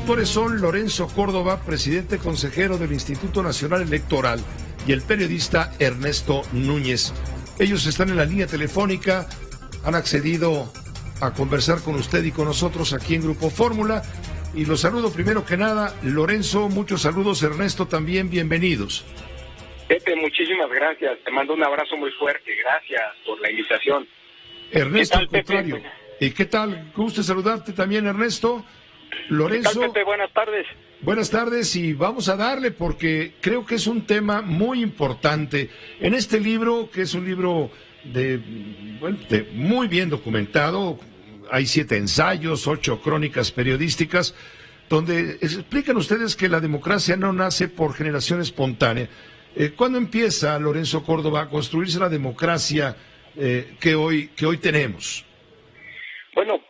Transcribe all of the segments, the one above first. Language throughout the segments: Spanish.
autores son Lorenzo Córdoba, presidente consejero del Instituto Nacional Electoral, y el periodista Ernesto Núñez. Ellos están en la línea telefónica, han accedido a conversar con usted y con nosotros aquí en Grupo Fórmula. Y los saludo primero que nada. Lorenzo, muchos saludos. Ernesto, también bienvenidos. Pepe, muchísimas gracias. Te mando un abrazo muy fuerte. Gracias por la invitación. Ernesto, al contrario. ¿Y qué tal? Gusto saludarte también, Ernesto. Lorenzo. ¿Qué tal, Pepe? Buenas tardes. Buenas tardes, y vamos a darle porque creo que es un tema muy importante. En este libro, que es un libro de muy bien documentado, hay 7 ensayos, 8 crónicas periodísticas, donde explican ustedes que la democracia no nace por generación espontánea. ¿Cuándo empieza, Lorenzo Córdoba, a construirse la democracia que hoy tenemos? Bueno,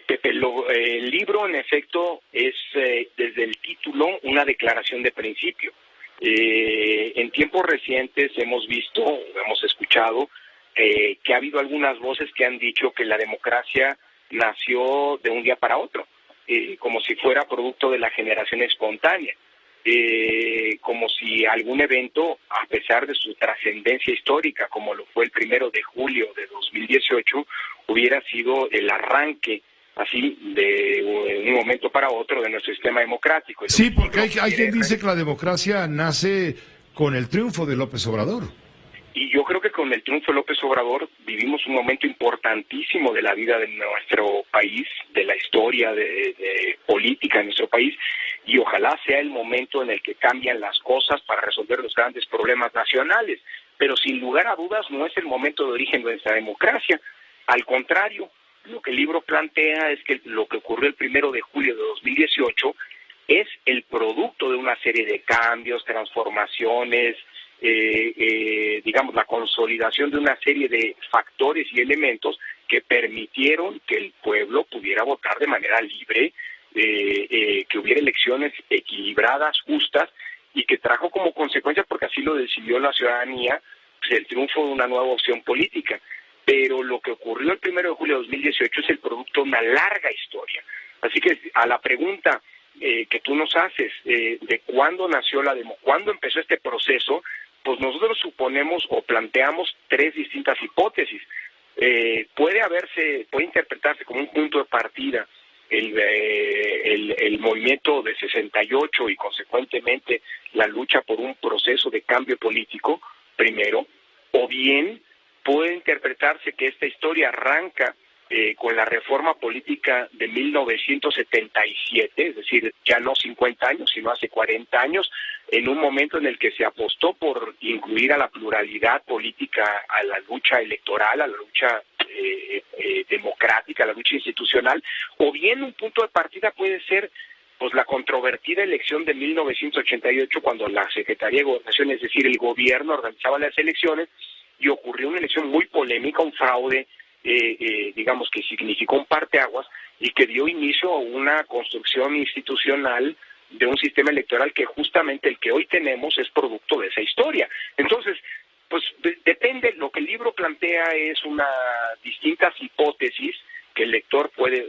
Pepe, el libro en efecto es desde el título una declaración de principio. En tiempos recientes hemos visto, hemos escuchado que ha habido algunas voces que han dicho que la democracia nació de un día para otro, como si fuera producto de la generación espontánea, como si algún evento, a pesar de su trascendencia histórica, como lo fue el 1 de julio de 2018, hubiera sido el arranque así de un momento para otro de nuestro sistema democrático. Sí, porque hay quien dice que la democracia nace con el triunfo de López Obrador. Y yo creo que con el triunfo de López Obrador vivimos un momento importantísimo de la vida de nuestro país, de la historia de política de nuestro país, y ojalá sea el momento en el que cambian las cosas para resolver los grandes problemas nacionales. Pero sin lugar a dudas no es el momento de origen de nuestra democracia. Al contrario, lo que el libro plantea es que lo que ocurrió el 1 de julio de 2018 es el producto de una serie de cambios, transformaciones, digamos, la consolidación de una serie de factores y elementos que permitieron que el pueblo pudiera votar de manera libre, que hubiera elecciones equilibradas, justas, y que trajo como consecuencia, porque así lo decidió la ciudadanía, pues, el triunfo de una nueva opción política. Pero lo que ocurrió el 1 de julio de 2018 es el producto de una larga historia. Así que a la pregunta que tú nos haces de cuándo nació cuándo empezó este proceso, pues nosotros suponemos o planteamos 3 distintas hipótesis. Puede interpretarse como un punto de partida el movimiento de 68 y consecuentemente la lucha por un proceso de cambio político, primero, o bien puede interpretarse que esta historia arranca con la reforma política de 1977, es decir, ya no 50 años, sino hace 40 años, en un momento en el que se apostó por incluir a la pluralidad política, a la lucha electoral, a la lucha democrática, a la lucha institucional, o bien un punto de partida puede ser pues la controvertida elección de 1988, cuando la Secretaría de Gobernación, es decir, el gobierno, organizaba las elecciones, y ocurrió una elección muy polémica, un fraude, digamos, que significó un parteaguas y que dio inicio a una construcción institucional de un sistema electoral que justamente el que hoy tenemos es producto de esa historia. Entonces, pues depende, lo que el libro plantea es distintas hipótesis que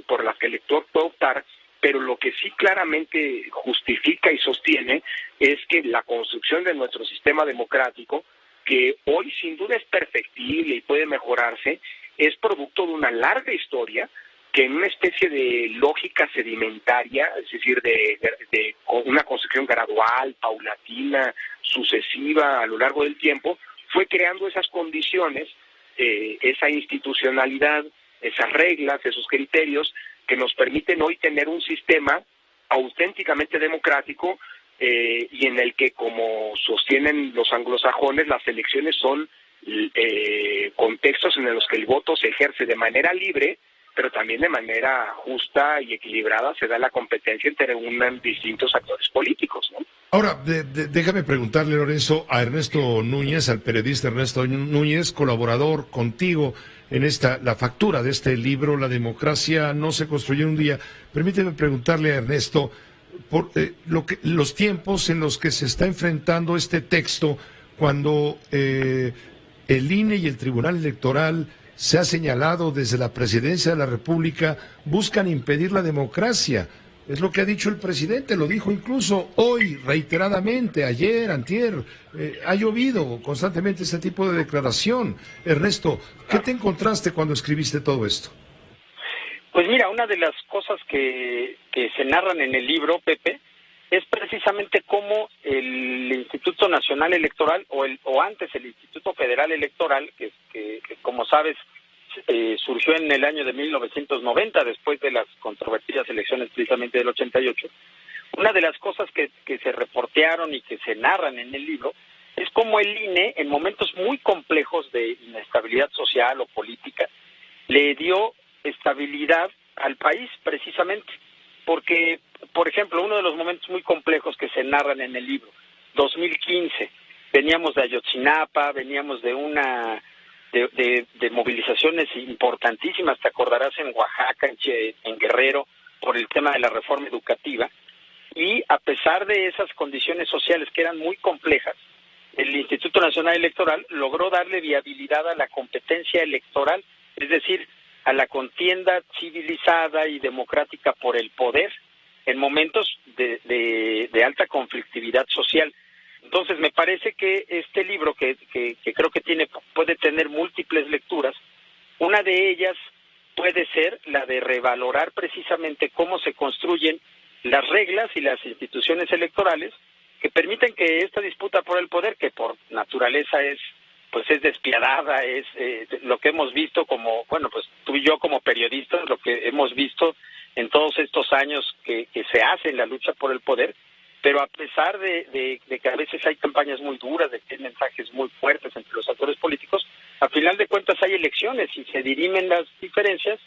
por las que el lector puede optar, pero lo que sí claramente justifica y sostiene es que la construcción de nuestro sistema democrático, que hoy sin duda es perfectible y puede mejorarse, es producto de una larga historia que en una especie de lógica sedimentaria, es decir, de una construcción gradual, paulatina, sucesiva a lo largo del tiempo, fue creando esas condiciones, esa institucionalidad, esas reglas, esos criterios que nos permiten hoy tener un sistema auténticamente democrático, y en el que, como sostienen los anglosajones, las elecciones son contextos en los que el voto se ejerce de manera libre, pero también de manera justa y equilibrada se da la competencia entre distintos actores políticos, ¿no? Ahora, déjame preguntarle, Lorenzo, a Ernesto Núñez, al periodista Ernesto Núñez, colaborador contigo en la factura de este libro, La democracia no se construyó en un día. Permíteme preguntarle a Ernesto por los tiempos en los que se está enfrentando este texto, cuando el INE y el Tribunal Electoral, se ha señalado desde la Presidencia de la República, buscan impedir la democracia. Es lo que ha dicho el presidente, lo dijo incluso hoy, reiteradamente, ayer, antier. Ha llovido constantemente este tipo de declaración. Ernesto, ¿qué te encontraste cuando escribiste todo esto? Pues mira, una de las cosas que se narran en el libro, Pepe, es precisamente cómo el Instituto Nacional Electoral, o antes el Instituto Federal Electoral, que como sabes, surgió en el año de 1990, después de las controvertidas elecciones precisamente del 88. Una de las cosas que se reportearon y que se narran en el libro es cómo el INE, en momentos muy complejos de inestabilidad social o política, le dio estabilidad al país precisamente, porque, por ejemplo, uno de los momentos muy complejos que se narran en el libro, 2015, veníamos de Ayotzinapa, veníamos de una de movilizaciones importantísimas, te acordarás, en Oaxaca, en Guerrero, por el tema de la reforma educativa, y a pesar de esas condiciones sociales que eran muy complejas, el Instituto Nacional Electoral logró darle viabilidad a la competencia electoral, es decir, a la contienda civilizada y democrática por el poder en momentos de alta conflictividad social. Entonces, me parece que este libro, que creo que puede tener múltiples lecturas, una de ellas puede ser la de revalorar precisamente cómo se construyen las reglas y las instituciones electorales que permiten que esta disputa por el poder, que por naturaleza es despiadada, es lo que hemos visto pues tú y yo como periodistas, lo que hemos visto en todos estos años que se hace en la lucha por el poder, pero a pesar de que a veces hay campañas muy duras, de que hay mensajes muy fuertes entre los actores políticos, a final de cuentas hay elecciones y se dirimen las diferencias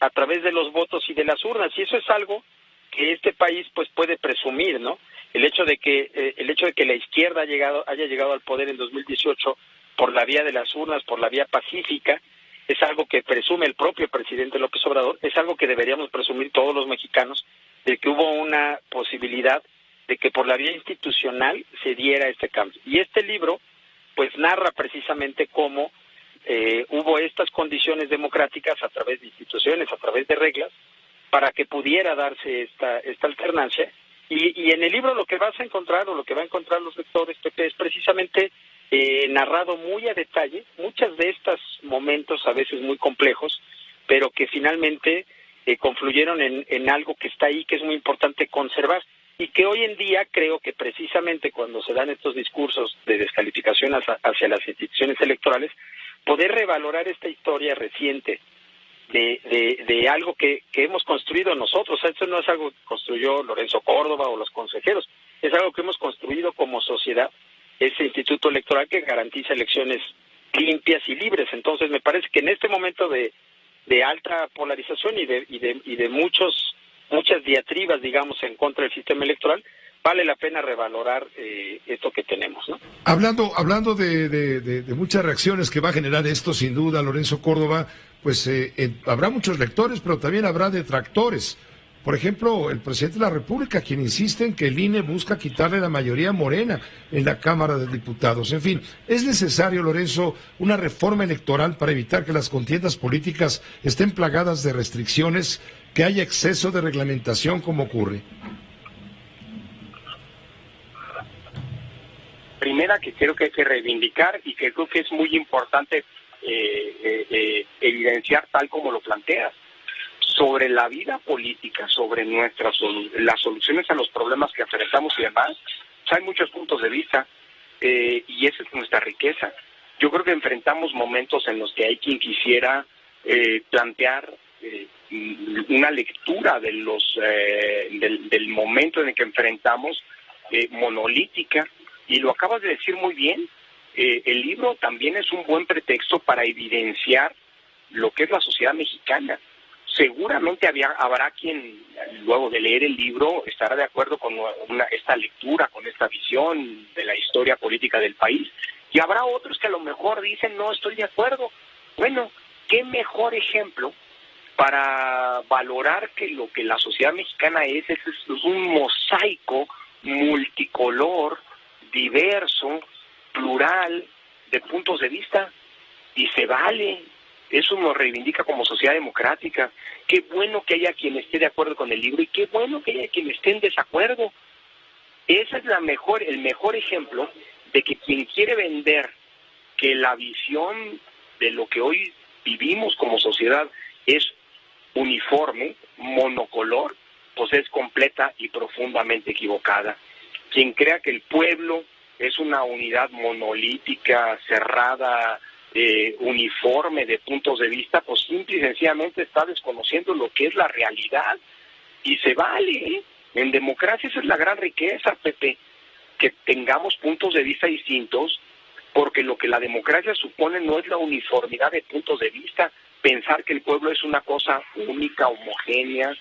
a través de los votos y de las urnas, y eso es algo que este país pues puede presumir, ¿no? El hecho de que la izquierda haya llegado al poder en 2018 por la vía de las urnas, por la vía pacífica, es algo que presume el propio presidente López Obrador, es algo que deberíamos presumir todos los mexicanos, de que hubo una posibilidad de que por la vía institucional se diera este cambio. Y este libro pues narra precisamente cómo hubo estas condiciones democráticas a través de instituciones, a través de reglas, para que pudiera darse esta alternancia. Y en el libro lo que vas a encontrar, o lo que va a encontrar los lectores, Pepe, es precisamente narrado muy a detalle muchas de estos momentos a veces muy complejos, pero que finalmente confluyeron en algo que está ahí, que es muy importante conservar, y que hoy en día creo que precisamente cuando se dan estos discursos de descalificación hacia las instituciones electorales, poder revalorar esta historia reciente de algo que hemos construido nosotros. Esto no es algo que construyó Lorenzo Córdoba o los consejeros, es algo que hemos construido como sociedad, ese instituto electoral que garantiza elecciones limpias y libres. Entonces me parece que en este momento de alta polarización y de muchas diatribas, digamos, en contra del sistema electoral, vale la pena revalorar esto que tenemos, ¿no? Hablando de muchas reacciones que va a generar esto, sin duda, Lorenzo Córdoba, pues habrá muchos lectores, pero también habrá detractores. Por ejemplo, el presidente de la República, quien insiste en que el INE busca quitarle la mayoría morena en la Cámara de Diputados. En fin, ¿es necesario, Lorenzo, una reforma electoral para evitar que las contiendas políticas estén plagadas de restricciones, que haya exceso de reglamentación como ocurre? Primera, que creo que hay que reivindicar y que creo que es muy importante evidenciar tal como lo planteas, sobre la vida política, sobre las soluciones a los problemas que enfrentamos y demás. Hay muchos puntos de vista y esa es nuestra riqueza. Yo creo que enfrentamos momentos en los que hay quien quisiera plantear una lectura de del momento en el que enfrentamos monolítica, y lo acabas de decir muy bien. El libro también es un buen pretexto para evidenciar lo que es la sociedad mexicana. Seguramente habrá quien, luego de leer el libro, estará de acuerdo con esta lectura, con esta visión de la historia política del país, y habrá otros que a lo mejor dicen, no estoy de acuerdo. Bueno, qué mejor ejemplo para valorar que lo que la sociedad mexicana es un mosaico multicolor, diverso, plural, de puntos de vista, y se vale. Eso nos reivindica como sociedad democrática. Qué bueno que haya quien esté de acuerdo con el libro y qué bueno que haya quien esté en desacuerdo. Ese es el mejor ejemplo de que quien quiere vender que la visión de lo que hoy vivimos como sociedad es uniforme, monocolor, pues es completa y profundamente equivocada. Quien crea que el pueblo es una unidad monolítica, cerrada, uniforme de puntos de vista, pues simple y sencillamente está desconociendo lo que es la realidad. Y se vale, ¿eh? En democracia esa es la gran riqueza, Pepe, que tengamos puntos de vista distintos, porque lo que la democracia supone no es la uniformidad de puntos de vista, pensar que el pueblo es una cosa única, homogénea,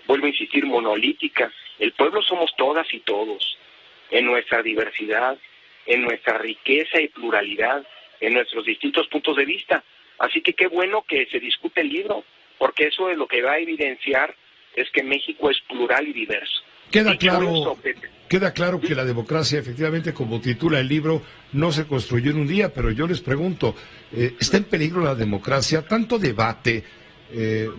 vuelvo a insistir, monolítica. El pueblo somos todas y todos, en nuestra diversidad, en nuestra riqueza y pluralidad, en nuestros distintos puntos de vista. Así que qué bueno que se discute el libro, porque eso es lo que va a evidenciar es que México es plural y diverso. Queda claro que la democracia, efectivamente, como titula el libro, no se construyó en un día, pero yo les pregunto, ¿está en peligro la democracia? Tanto debate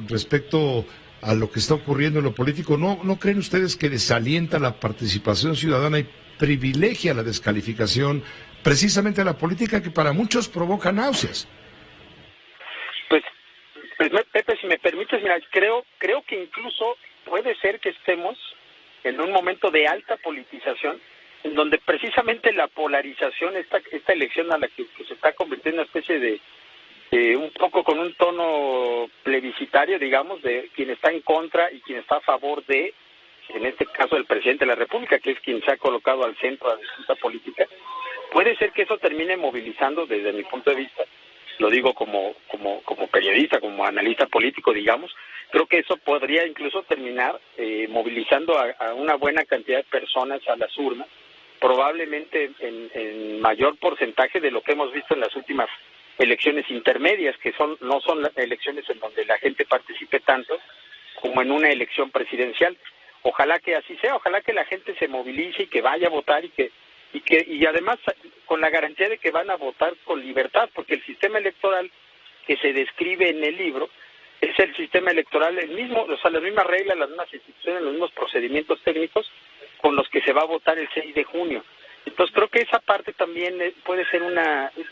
respecto a lo que está ocurriendo en lo político, ¿no creen ustedes que desalienta la participación ciudadana y privilegia la descalificación precisamente a la política que para muchos provoca náuseas? Pues Pepe, si me permites, mira, creo que incluso puede ser que estemos en un momento de alta politización, en donde precisamente la polarización, esta elección a la que se está convirtiendo en una especie de un poco con un tono plebiscitario, digamos, de quien está en contra y quien está a favor de, en este caso, el presidente de la República, que es quien se ha colocado al centro de la disputa política. Puede ser que eso termine movilizando, desde mi punto de vista, lo digo como periodista, como analista político, digamos, creo que eso podría incluso terminar movilizando a una buena cantidad de personas a las urnas, probablemente en mayor porcentaje de lo que hemos visto en las últimas elecciones intermedias, que no son elecciones en donde la gente participe tanto como en una elección presidencial. Ojalá que así sea, ojalá que la gente se movilice y que vaya a votar y además con la garantía de que van a votar con libertad, porque el sistema electoral que se describe en el libro es el sistema electoral el mismo, o sea, las mismas reglas, las mismas instituciones, los mismos procedimientos técnicos con los que se va a votar el 6 de junio. Entonces creo que esa parte también puede ser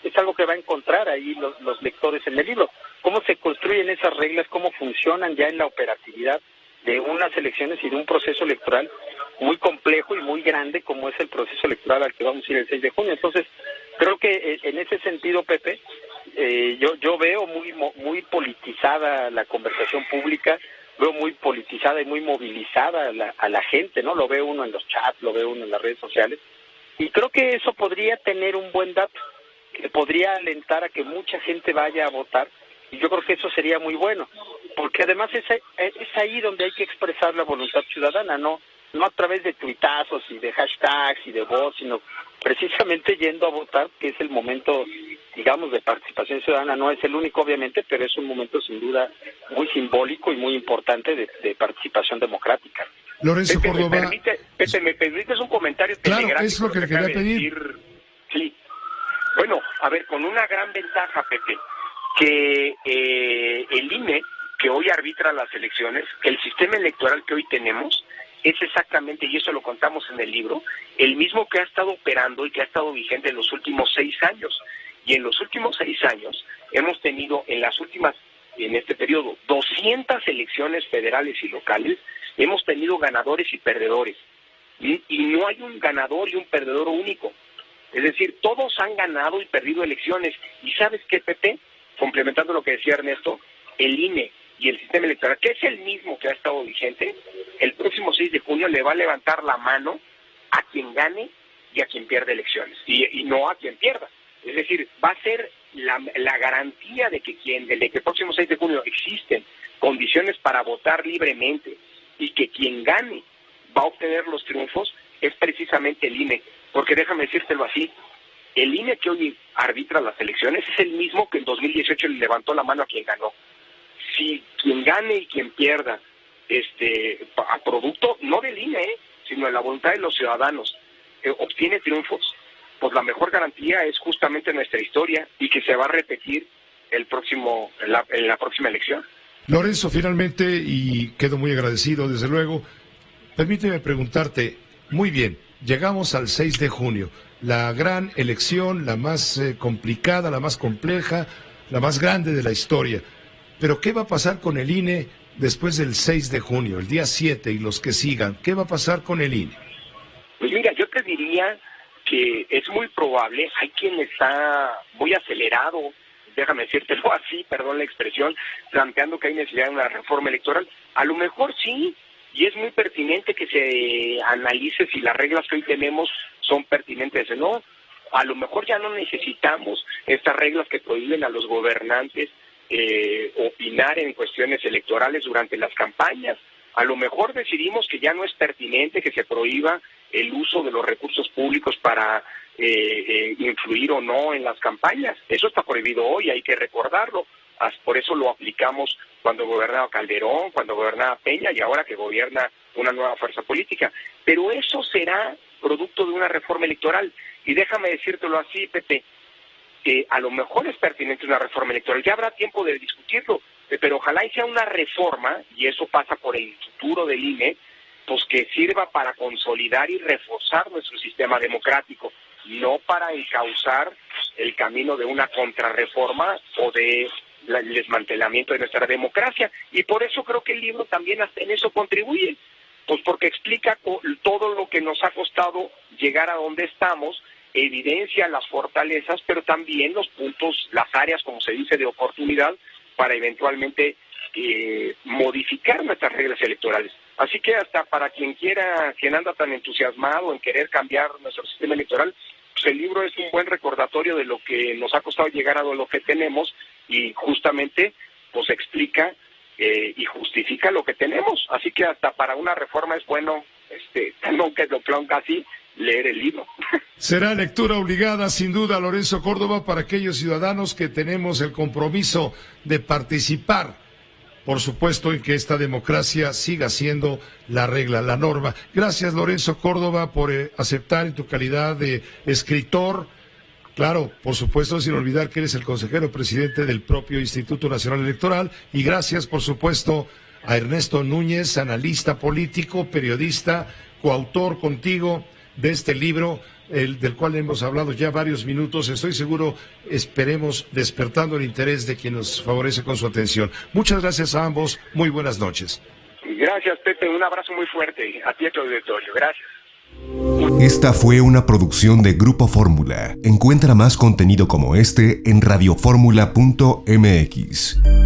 es algo que va a encontrar ahí los lectores en el libro. Cómo se construyen esas reglas, cómo funcionan ya en la operatividad de unas elecciones y de un proceso electoral muy complejo y muy grande como es el proceso electoral al que vamos a ir el 6 de junio. Entonces, creo que en ese sentido, Pepe, yo veo muy politizada la conversación pública, veo muy politizada y muy movilizada a la gente, ¿no? Lo ve uno en los chats, lo ve uno en las redes sociales, y creo que eso podría tener un buen dato, que podría alentar a que mucha gente vaya a votar, y yo creo que eso sería muy bueno, porque además es ahí donde hay que expresar la voluntad ciudadana, no a través de tuitazos y de hashtags y de voz, sino precisamente yendo a votar, que es el momento, digamos, de participación ciudadana. No es el único, obviamente, pero es un momento sin duda muy simbólico y muy importante de participación democrática. Lorenzo Pepe, Córdoba. ¿me permites un comentario? Claro, es lo que le quería pedir. Sí. Bueno, a ver, con una gran ventaja, Pepe, que el INE, que hoy arbitra las elecciones, que el sistema electoral que hoy tenemos es exactamente, y eso lo contamos en el libro, el mismo que ha estado operando y que ha estado vigente en los últimos 6 años. Y en los últimos 6 años hemos tenido en este periodo, 200 elecciones federales y locales, hemos tenido ganadores y perdedores. Y no hay un ganador y un perdedor único. Es decir, todos han ganado y perdido elecciones. ¿Y sabes qué, Pepe? Complementando lo que decía Ernesto, el INE y el sistema electoral, que es el mismo que ha estado vigente, el próximo 6 de junio le va a levantar la mano a quien gane y a quien pierda elecciones, y no a quien pierda. Es decir, va a ser la garantía de que el próximo 6 de junio existen condiciones para votar libremente y que quien gane va a obtener los triunfos, es precisamente el INE. Porque déjame decírtelo así, el INE que hoy arbitra las elecciones es el mismo que en 2018 le levantó la mano a quien ganó. Si quien gane y quien pierda a producto, no del INE, sino de la voluntad de los ciudadanos, obtiene triunfos, pues la mejor garantía es justamente nuestra historia y que se va a repetir en la próxima elección. Lorenzo, finalmente, y quedo muy agradecido, desde luego, permíteme preguntarte, muy bien, llegamos al 6 de junio, la gran elección, la más complicada, la más compleja, la más grande de la historia, pero ¿qué va a pasar con el INE después del 6 de junio, el día 7 y los que sigan? ¿Qué va a pasar con el INE? Pues mira, yo te diría que es muy probable, hay quien está muy acelerado, déjame decírtelo así, perdón la expresión, planteando que hay necesidad de una reforma electoral. A lo mejor sí, y es muy pertinente que se analice si las reglas que hoy tenemos son pertinentes o no. A lo mejor ya no necesitamos estas reglas que prohíben a los gobernantes opinar en cuestiones electorales durante las campañas. A lo mejor decidimos que ya no es pertinente que se prohíba el uso de los recursos públicos para influir o no en las campañas. Eso está prohibido hoy, hay que recordarlo. Por eso lo aplicamos cuando gobernaba Calderón, cuando gobernaba Peña y ahora que gobierna una nueva fuerza política. Pero eso será producto de una reforma electoral. Y déjame decírtelo así, Pepe, que a lo mejor es pertinente una reforma electoral. Ya habrá tiempo de discutirlo, pero ojalá y sea una reforma, y eso pasa por el futuro del INE, pues que sirva para consolidar y reforzar nuestro sistema democrático, no para encauzar el camino de una contrarreforma o de el desmantelamiento de nuestra democracia. Y por eso creo que el libro también en eso contribuye, pues porque explica todo lo que nos ha costado llegar a donde estamos, evidencia las fortalezas, pero también los puntos, las áreas, como se dice, de oportunidad para eventualmente modificar nuestras reglas electorales. Así que hasta para quien anda tan entusiasmado en querer cambiar nuestro sistema electoral, pues el libro es un buen recordatorio de lo que nos ha costado llegar a lo que tenemos y justamente pues explica y justifica lo que tenemos. Así que hasta para una reforma es bueno, no que lo plonca así, leer el libro. Será lectura obligada, sin duda, Lorenzo Córdoba, para aquellos ciudadanos que tenemos el compromiso de participar, por supuesto, en que esta democracia siga siendo la regla, la norma. Gracias, Lorenzo Córdoba, por aceptar en tu calidad de escritor. Claro, por supuesto, sin olvidar que eres el consejero presidente del propio Instituto Nacional Electoral. Y gracias, por supuesto, a Ernesto Núñez, analista político, periodista, coautor contigo de este libro, del cual hemos hablado ya varios minutos. Estoy seguro, esperemos, despertando el interés de quien nos favorece con su atención. Muchas gracias a ambos. Muy buenas noches. Gracias, Pepe. Un abrazo muy fuerte. A ti, a tu auditorio. Gracias. Esta fue una producción de Grupo Fórmula. Encuentra más contenido como este en radioformula.mx.